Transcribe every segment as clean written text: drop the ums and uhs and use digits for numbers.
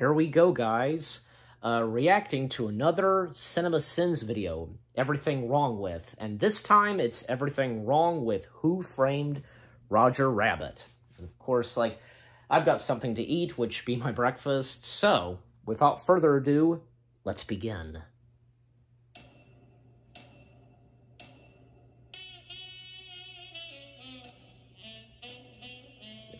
here we go, guys. Reacting to another Cinema Sins video, Everything Wrong With. And this time, it's Everything Wrong With Who Framed Roger Rabbit. And of course, I've got something to eat, which be my breakfast. So, without further ado, let's begin.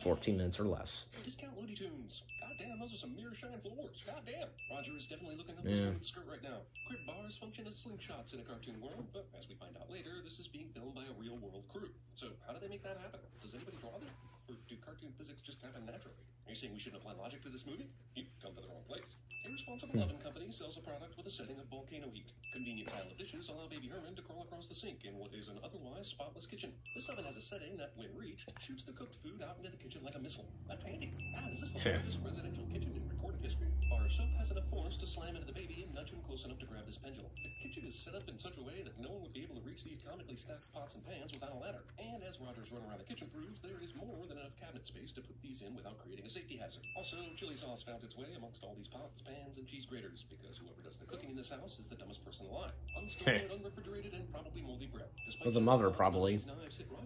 14 minutes or less. Discount Looney Tunes. Goddamn, those are some mirror-shining floors. Goddamn. Roger is definitely looking up his limited skirt right now. Crib bars function as slingshots in a cartoon world, but as we find out later, this is being filmed by a real-world crew. So how do they make that happen? Does anybody draw them? Or do cartoon physics just happen naturally? Are you saying we shouldn't apply logic to this movie? You've come to the wrong place. Irresponsible Oven Company sells a product with a setting of volcano heat. Convenient pile of dishes allow Baby Herman to crawl across the sink in what is an otherwise spotless kitchen. This oven has a setting that, when reached, shoots the cooked food out into the kitchen like a missile. That's handy. God, is this the largest residential kitchen in recorded history? Bar of soap has enough force to slam into the baby and nudge him close enough to grab this pendulum. The kitchen is set up in such a way that no one would be able to reach these comically stacked pots and pans without a ladder. And as Roger's run around the kitchen proves, there is more than enough cabinet space to put these in without creating a safety hazard. Also, chili sauce found its way amongst all these pots, pans, and cheese graters, because whoever does the cooking in this house is the dumbest person alive. Unstored, unrefrigerated, and probably moldy bread. Well, the mother, probably.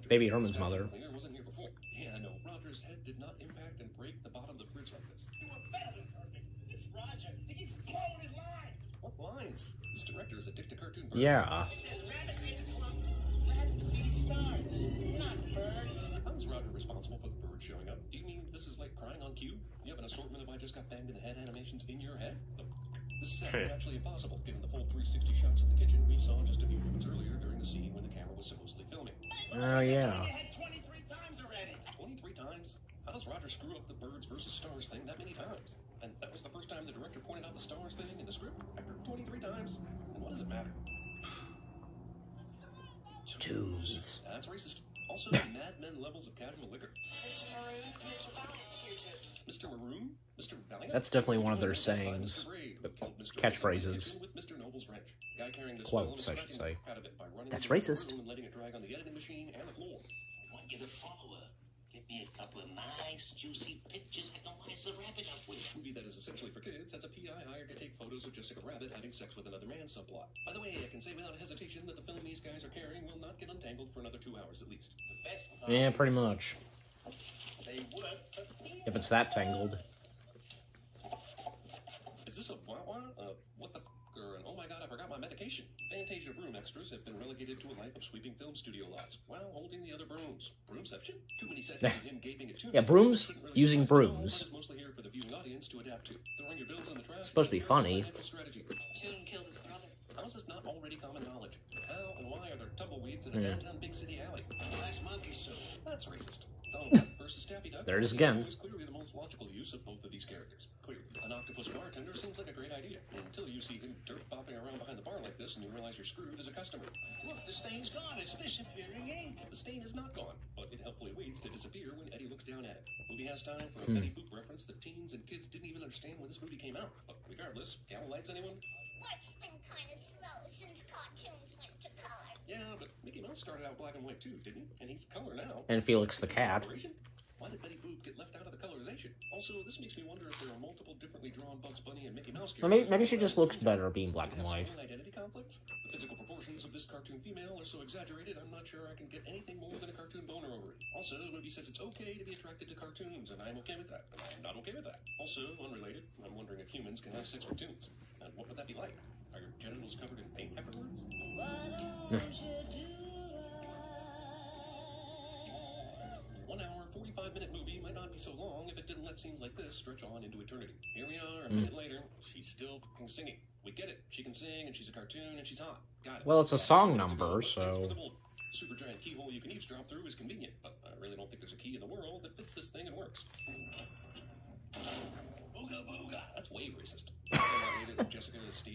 Baby Herman's mother. Cleaner wasn't here before. Yeah, no, Roger's head did not impact and break the bottom of the fridge like this. You are better than perfect. It's Roger. He keeps blowing his line. What lines? This director is addicted to cartoon birds. Yeah. Rabbit sees stars, not birds. How is Roger responsible for the bird showing up? Do you mean this is like crying on cue? You have an assortment of I just got banged in the head animations in your head? Look, this set is actually impossible, given the full 360 shots of the kitchen we saw just a few moments earlier during the scene when the camera was supposedly filming. Oh, yeah. You had 23 times already. 23 times? How does Roger screw up the birds versus stars thing that many times? And that was the first time the director pointed out the stars thing in the script? After 23 times? And what does it matter? Tunes. That's racist. Also, Mad Men levels of casual liquor. Mr. Maroon, Mr. Valiant's here too. Mr. Maroon? Mr. Valiant? That's definitely one of their sayings. Catchphrases. With Mr. Noble's wrench. Guy carrying this Quotes, I should say. That's racist. racist. And letting it drag on the editing machine and the floor. I want you to follow her. Get me a couple of nice, juicy pictures I can wise the rabbit up with. A movie that is essentially for kids has a PI hired to take photos of Jessica Rabbit having sex with another man subplot. By the way, I can say without hesitation that the film these guys are carrying will not get untangled for another 2 hours at least. The best part, Yeah, pretty much. they work for If it's that tangled. Is this a wah-wah? What the f***? Or an oh my god, I forgot my medication. Fantasia broom extras have been relegated to a life of sweeping film studio lots while holding the other brooms. Broomception? Too many seconds of him gaping at Yeah, brooms using brooms. Is mostly here for the viewing audience to adapt to. Throwing your bills in the trash. Supposed to be funny. Strategy. Toon killed his brother. How is this not already common knowledge? How and why are there tumbleweeds in a downtown big city alley? nice monkey suit. That's racist. Donald Duck versus Daffy Duck. There it is again. Is clearly the most logical use of both of these characters. Clearly, an octopus bartender seems like a great idea until you see him dirt bopping around behind the bar like this, and you realize you're screwed as a customer. Look, the stain's gone. It's disappearing ink. The stain is not gone, but it helpfully waits to disappear when Eddie looks down at it. The movie has time for a Betty Boop reference that teens and kids didn't even understand when this movie came out. But regardless, camel lights anyone? What's been kind of slow since cartoons went to color? Yeah, but Mickey Mouse started out black and white too, didn't he? And he's color now. And Felix the cat. Why did Betty Boop get left out of the colorization? Also, this makes me wonder if there are multiple differently drawn Bugs Bunny and Mickey Mouse Well, maybe she just looks better being black and white. Identity conflicts? The physical proportions of this cartoon female are so exaggerated, I'm not sure I can get anything more than a cartoon boner over it. Also, the movie says it's okay to be attracted to cartoons, and I'm okay with that. But I'm not okay with that. Also, unrelated, I'm wondering if humans can have sex with tunes. And what would that be like? Are your genitals covered in paint afterwards? 1 hour, 45-minute movie might not be so long if it didn't let scenes like this stretch on into eternity. Here we are, a minute later, she's still f***ing singing. We get it. She can sing, and she's a cartoon, and she's hot. Got it. Well, it's a song number, so... Super giant keyhole you can eavesdrop through is convenient, but I really don't think there's a key in the world that fits this thing and works. Booga booga. That's way racist.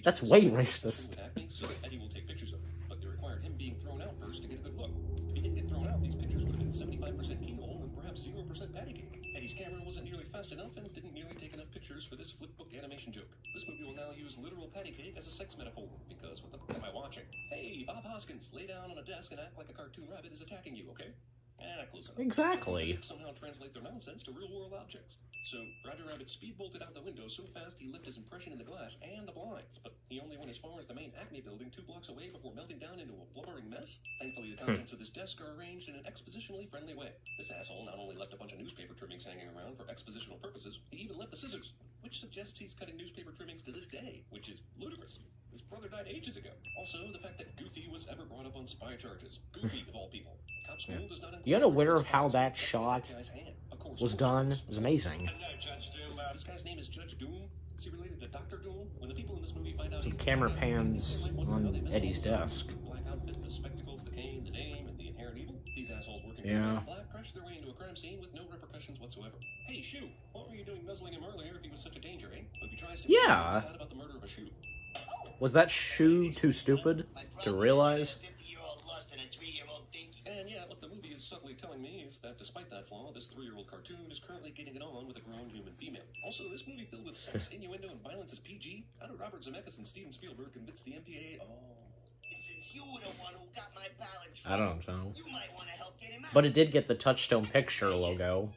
That's way racist. So that Eddie will take pictures of it, but it required him being thrown out first to get a good look. If he didn't get thrown out, these pictures would have been 75% keyhole and perhaps 0% patty cake. Eddie's camera wasn't nearly fast enough and didn't nearly take enough pictures for this flipbook animation joke. This movie will now use literal patty cake as a sex metaphor, because what the f*** am I watching? Hey, Bob Hoskins, lay down on a desk and act like a cartoon rabbit is attacking you, okay? Close enough. Exactly. Somehow translate their nonsense to real-world objects. So Roger Rabbit speed-bolted out the window so fast he left his impression in the glass and the blinds, but he only went as far as the main Acme building 2 blocks away before melting down into a blubbering mess. Thankfully, the contents of his desk are arranged in an expositionally friendly way. This asshole not only left a bunch of newspaper trimmings hanging around for expositional purposes, he even left the scissors, which suggests he's cutting newspaper trimmings to this day, which is ludicrous. His brother died ages ago. Also, the fact that Goofy was ever brought up on spy charges. Goofy, of all people. Cop school does not include... You unaware of how that shot was done? It was amazing. This guy's name is Judge Doom. Is he related to Dr. Doom? When the people in this movie find out... The camera pans on Eddie's desk. Black outfit, the spectacles, the cane, the name, and the inherent evil. These assholes working Yeah. black crash their way into a crime scene with no repercussions whatsoever. Hey, Shoe, what were you doing nuzzling him earlier if he was such a danger, eh? If he tries to... Yeah. About the murder of a Shoe. Was that Shoe too stupid to realize? And yeah, what the movie is subtly telling me is that despite that flaw, this 3-year-old cartoon is currently getting it on with a grown human female. Also, this movie filled with sex, innuendo, and violence is PG. How did Robert Zemeckis and Steven Spielberg convince the MPAA? Since you were the one who got my pal in I trouble, don't know. you might want to help get him out. But it did get the Touchstone Picture logo.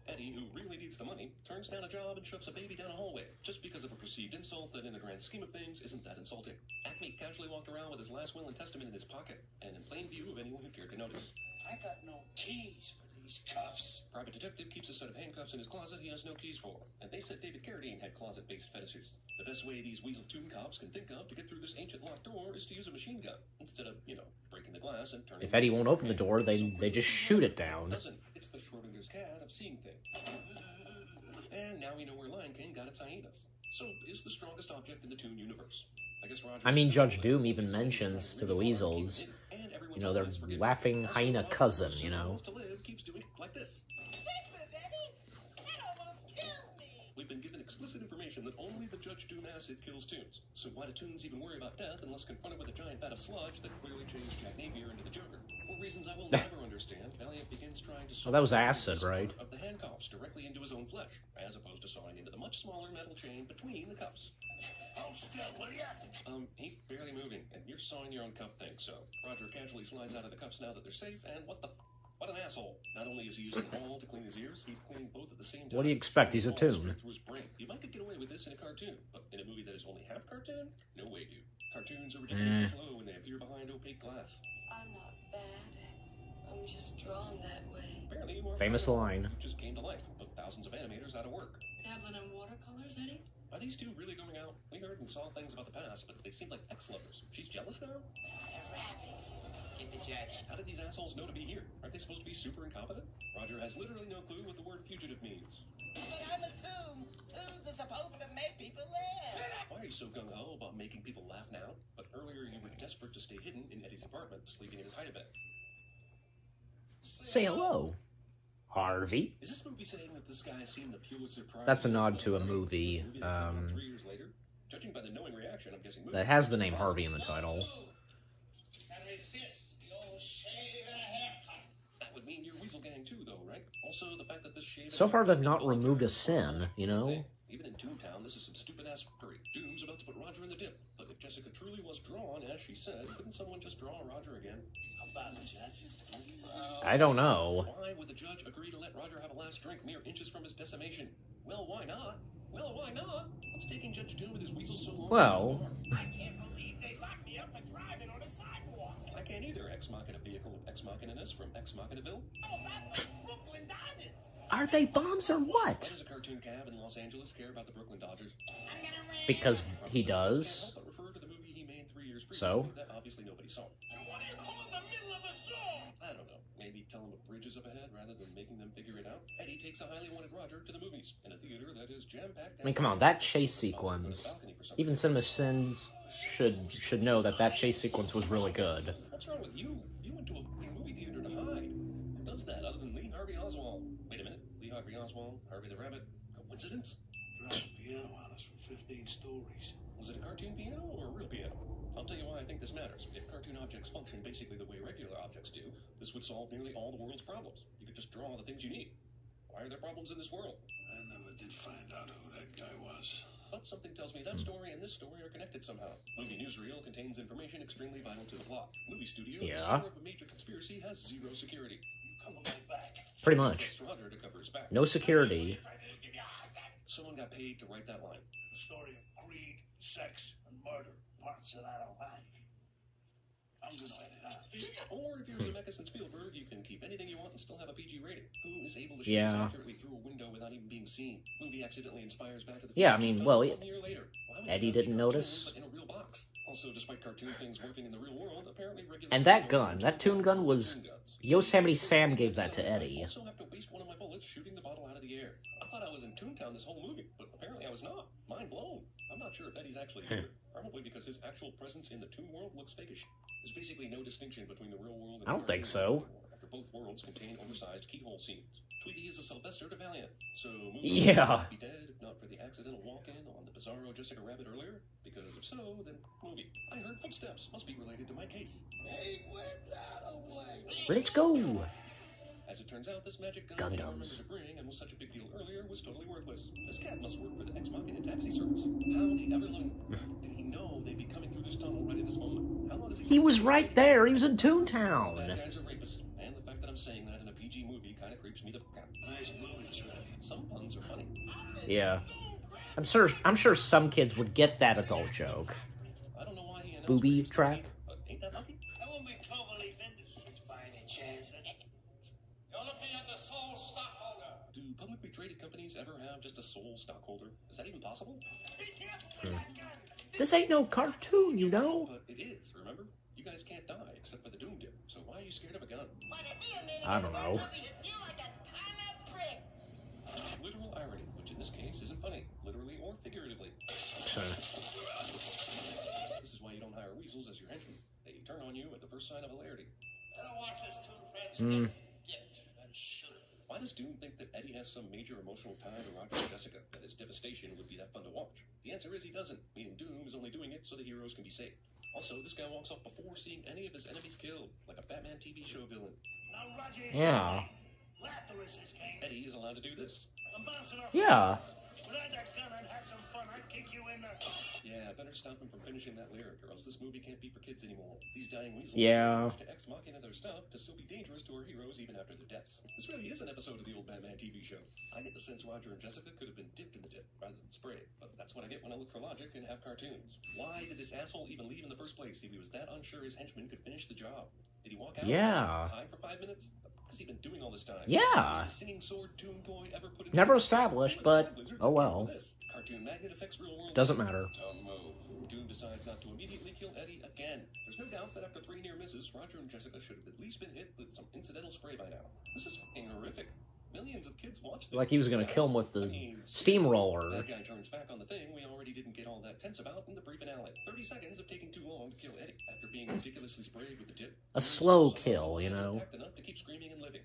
Eddie, who really needs the money, turns down a job and shoves a baby down a hallway, just because of a perceived insult that in the grand scheme of things isn't that insulting. Acme casually walked around with his last will and testament in his pocket, and in plain view of anyone who cared to notice. I got no keys for these cuffs. Private detective keeps a set of handcuffs in his closet he has no keys for, and they said David Carradine had closet-based fetishes. The best way these Weasel Toon cops can think of to get through this ancient locked door is to use a machine gun, instead of, breaking the glass and turning... If Eddie won't open the door, they just shoot it down. Doesn't. It's the Schrodinger's cat of seeing things. And now we know where Lion King got its hyenas. Soap is the strongest object in the Toon universe. I guess Roger... I mean, Judge Doom even mentions to the Weasels, their laughing hyena cousin, To live keeps doing like this. We've been given explicit information that only the Judge Doom acid kills Toons. So why do Toons even worry about death unless confronted with a giant vat of sludge that clearly changed Jack Napier into the Joker? For reasons I will never understand, Valiant begins trying to... Well, that was acid, right? ...of the handcuffs directly into his own flesh, as opposed to sawing into the much smaller metal chain between the cuffs. Hold still, will ya? He's barely moving, and you're sawing your own cuff thing, so Roger casually slides out of the cuffs now that they're safe, and what an asshole. Not only is he using all to clean his ears, he's cleaning both at the same time. What do you expect? He's a Toon. Through his brain. You might could get away with this in a cartoon, but in a movie that is only half cartoon? No way, dude. Cartoons are ridiculously slow when they appear behind opaque glass. I'm not bad. I'm just drawn that way. Apparently, you are Famous line. just came to life, put thousands of animators out of work. Dabbling in watercolors, Eddie? Are these two really going out? We heard and saw things about the past, but they seem like ex-lovers. She's jealous now? Get the judge. How did these assholes know to be here? Aren't they supposed to be super incompetent? Roger has literally no clue what the word fugitive means. But I'm a Toon. Toons are supposed to make people laugh. Why are you so gung-ho about making people laugh now? But earlier you were desperate to stay hidden in Eddie's apartment, sleeping in his hide-a-bed. Say hello, Harvey. Is this movie saying that this guy has seen the Pulitzer Prize? That's a nod to a movie, 3 years later? Judging by the knowing reaction, I'm guessing that has the name Harvey in the title. And resist the old shave and a haircut. That would mean you're Weasel Gang too, though, right? Also, the fact that this shave... So far, they've not removed a sin, Even in Toontown, this is some stupid-ass fuckery. Doom's about to put Roger in the dip. But if Jessica truly was drawn, as she said, couldn't someone just draw Roger again? About the judges. I don't know. Why would the judge agree to let Roger have a last drink mere inches from his decimation? Well, why not? Well, why not? What's taking Judge Doom and his weasels so long? Well... I can't believe they locked me up for driving on a sidewalk. I can't either, Ex Machina vehicle of Ex Machina-ness from Ex Machinaville. Oh, that's Brooklyn Dodgers. Are they bombs or Why what? does a cartoon cab in Los Angeles care about the Brooklyn Dodgers? I'm gonna ring. Because he does. But refer to the movie he made 3 years previously So? that obviously nobody saw. What do you call in the middle of a song? I don't know. Maybe tell them a bridge is up ahead rather than making them figure it out. Eddie takes a highly wanted Roger to the movies in a theater that is jam-packed. I mean, come on, that chase sequence. Even CinemaSins should know that chase sequence was really good. What's wrong with you? You went to a fucking movie theater to hide. Who does that other than Lee Harvey Oswald? Wait a minute. Lee Harvey Oswald, Harvey the Rabbit. Coincidence? Dropped a piano on us from 15 stories. Was it a cartoon piano or a real piano? I'll tell you why I think this matters. If cartoon objects function basically the way regular objects do, this would solve nearly all the world's problems. You could just draw the things you need. Why are there problems in this world? I never did find out who that guy was. But something tells me that story and this story are connected somehow. Movie newsreel contains information extremely vital to the plot. Movie studio, Yeah. center of a major conspiracy, has zero security. Come on my back. Pretty much. Roger to cover his back. No security. If I didn't give you a high back. Someone got paid to write that line. A story of greed, sex, and murder. Parts that I don't like. I'm gonna let it out. Or if you're Zemeckis and Spielberg, you can keep anything you want and still have a PG rating. Who is able to shoot Yeah. this accurately through a window without even being seen? Movie accidentally inspires Back to the Future. Yeah, I mean, well, 1 year later. Why would Eddie you not didn't be notice. cartoon, but in a real box? Also, despite cartoon things working in the real world, apparently regular And that gun, that toon gun was... Yosemite Sam gave that to Eddie. I also have to waste one of my bullets shooting the bottle out of the air. I thought I was in Toontown this whole movie, but apparently I was not. Mind blown. I'm not sure if Eddie's actually here. Probably because his actual presence in the Toon world looks fakish. There's basically no distinction between the real world and I don't the think cartoon so. world anymore, after both worlds contain oversized keyhole scenes. Tweety is a Sylvester to Valiant, so movie Yeah. would be dead if not for the accidental walk-in on the Bizarro Jessica Rabbit earlier. Because if so, then movie. I heard footsteps. Must be related to my case. Hey, whip that away. Let's go! As it turns out, this magic gun Eddie remembered Gundams. to bring and was such a big deal earlier was totally worthless. This cat must work for the Ex Machina taxi service. How did he ever learn? Did he know they'd be coming through this tunnel right at this moment? How long does He was right there. He was in That Toontown. guy's a rapist, and the fact that I'm saying that in a PG movie kind of creeps me the fuck out. Nice movie, Trev. Some puns are funny. Yeah. I'm sure some kids would get that adult joke. I don't know why he announced Booby rapist trap. either, but ain't that lucky? I won't be Cloverleaf Industries by any chance. You're looking at the sole stockholder. Do publicly traded companies ever have just a sole stockholder? Is that even possible? This ain't no cartoon, you know. But it is, remember? You guys can't die except for the Doom Dip, so why are you scared of a gun? I don't know. Literal irony, which in this case isn't funny, literally or figuratively. This is why you don't hire weasels as your henchmen. They turn on you at the first sign of hilarity. Better watch us two friends get dipped and shoot. Why does Doom think that Eddie has some major emotional tie to Roger and Jessica, that his devastation would be that fun to watch? The answer is he doesn't, meaning Doom is only doing it so the heroes can be saved. Also, this guy walks off before seeing any of his enemies killed, like a Batman TV show villain. Now, Roger is Yeah. Laughter is his game. Eddie is allowed to do this. I'm bouncing off. Yeah. Without that gun, I'd have some fun. I'd kick you in the... Yeah, better stop him from finishing that lyric, or else this movie can't be for kids anymore. These dying weasels Yeah. to Ex Machina their stuff to still be dangerous to our heroes even after their deaths. This really is an episode of the old Batman TV show. I get the sense Roger and Jessica could have been dipped in the dip rather than sprayed, but that's what I get when I look for logic and have cartoons. Why did this asshole even leave in the first place if he was that unsure his henchmen could finish the job? Did he walk out? Yeah. Hide for 5 minutes? What's he been doing all this time? Yeah. Was the singing sword toon toy ever put in Never established, but Blizzard's oh well. this. Cartoon Magnet affects real world. Doesn't matter. Don't move. Doom decides not to immediately kill Eddie again. There's no doubt that after 3 near misses, Roger and Jessica should have at least been hit with some incidental spray by now. This is fucking horrific. Millions of kids watch this. Like he was gonna guys. kill him with the I mean, steamroller. That guy turns back on the thing we already didn't get all that tense about in the brief finale. 30 seconds of taking too long to kill Eddie after being ridiculously sprayed with the dip. A slow kill, you know. Enough to keep screaming and living.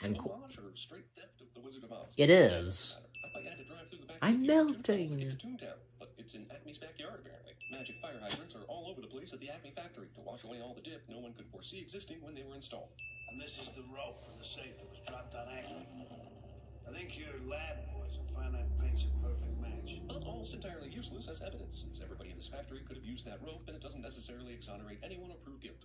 And Homage or straight theft of the Wizard of Oz? it is. I thought you had to drive through the back I'm of melting. to get to Toontown, but it's in Acme's backyard apparently. Magic fire hydrants are all over the place at the Acme factory to wash away all the dip no one could foresee existing when they were installed. And this is the rope from the safe that was dropped on Acme. I think your lab boys will find that paint's a perfect match. But almost entirely useless as evidence, since everybody in this factory could have used that rope and it doesn't necessarily exonerate anyone or prove guilt.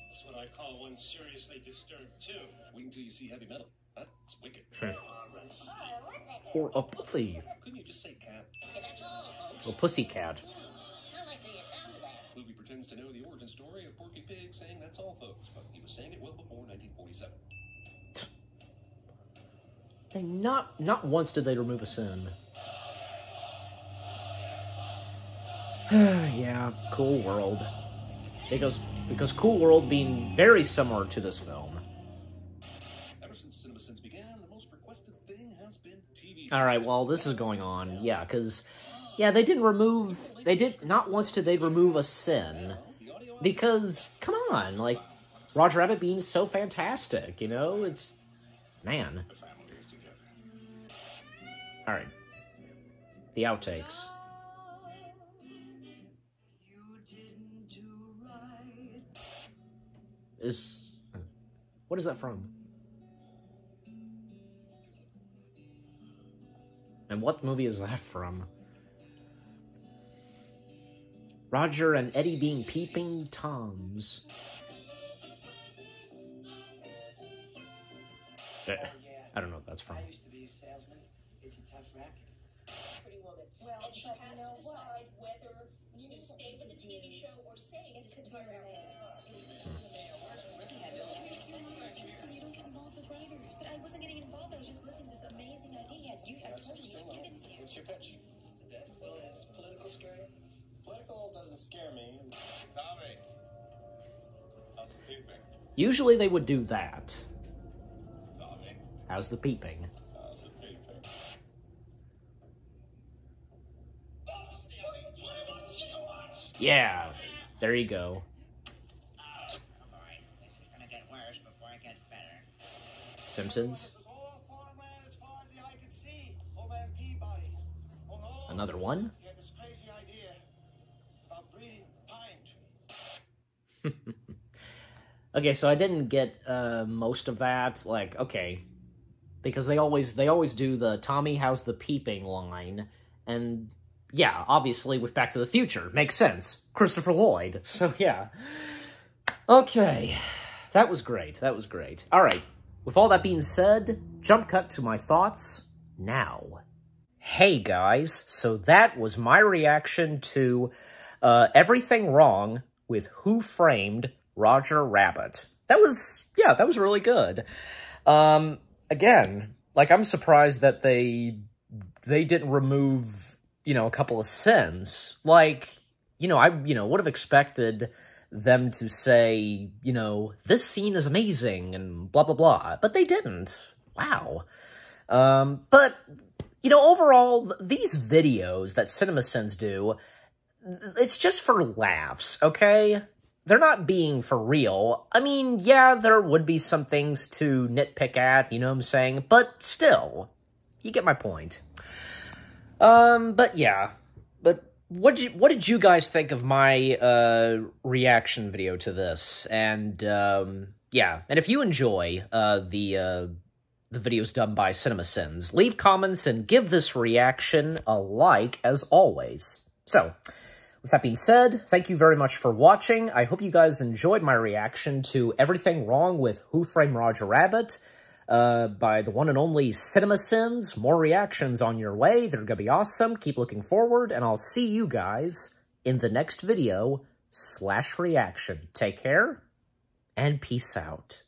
That's what I call one seriously disturbed too. Wait until you see heavy metal. That's wicked. Or a pussy. Couldn't you just say cat? Or pussycat. Movie pretends to know the origin story of Porky Pig saying that's all folks, but he was saying it well before 1947. They not once did they remove a sin. Yeah, Cool World. Because Cool World being very similar to this film. Ever since CinemaSins began, the most requested thing has been TV. Alright, well, this is going on. Yeah, because... Yeah, they not once did they remove a sin. Because, come on, like, Roger Rabbit being so fantastic, you know? It's... Man. The family is together. Alright. The outtakes. What is that from? And what movie is that from? Roger and Eddie being peeping Toms. yeah. I don't know what that's from. I used to be a salesman. It's a tough racket. Pretty woman. Well, and she has to decide whether to stay with the TV show or say this entire outfit. You don't get involved with writers. But I wasn't getting involved. I was just listening to this amazing idea. I told you. What's your pitch? Well, is political scary? Political doesn't scare me. Tommy, how's the peeping? Usually they would do that. Tommy, How's the peeping? how's the peeping? Yeah, there you go. Oh boy, this is gonna get worse before it gets better. Simpsons. This was all farmland as far as the eye could see. Old man Peabody. On all Another this, one? He had this crazy idea about breeding pine trees. Okay, so I didn't get most of that. Like, okay, because they always do the Tommy, how's the peeping line, and yeah, obviously with Back to the Future, makes sense. Christopher Lloyd. So yeah. Okay, that was great. That was great. All right. With all that being said, jump cut to my thoughts now. Hey guys, so that was my reaction to Everything Wrong with Who Framed Roger Rabbit. That was really good. Again, like, I'm surprised that they didn't remove, a couple of sins. Like, I, would have expected them to say, this scene is amazing and blah, blah, blah. But they didn't. Wow. But, overall, these videos that CinemaSins do, it's just for laughs, okay? They're not being for real. I mean, yeah, there would be some things to nitpick at, you know what I'm saying? But still, you get my point. But yeah. But what did you guys think of my reaction video to this? And yeah, and if you enjoy the videos done by CinemaSins, leave comments and give this reaction a like as always. So, with that being said, thank you very much for watching. I hope you guys enjoyed my reaction to Everything Wrong with Who Framed Roger Rabbit by the one and only CinemaSins. More reactions on your way. They're going to be awesome. Keep looking forward, and I'll see you guys in the next video /reaction. Take care, and peace out.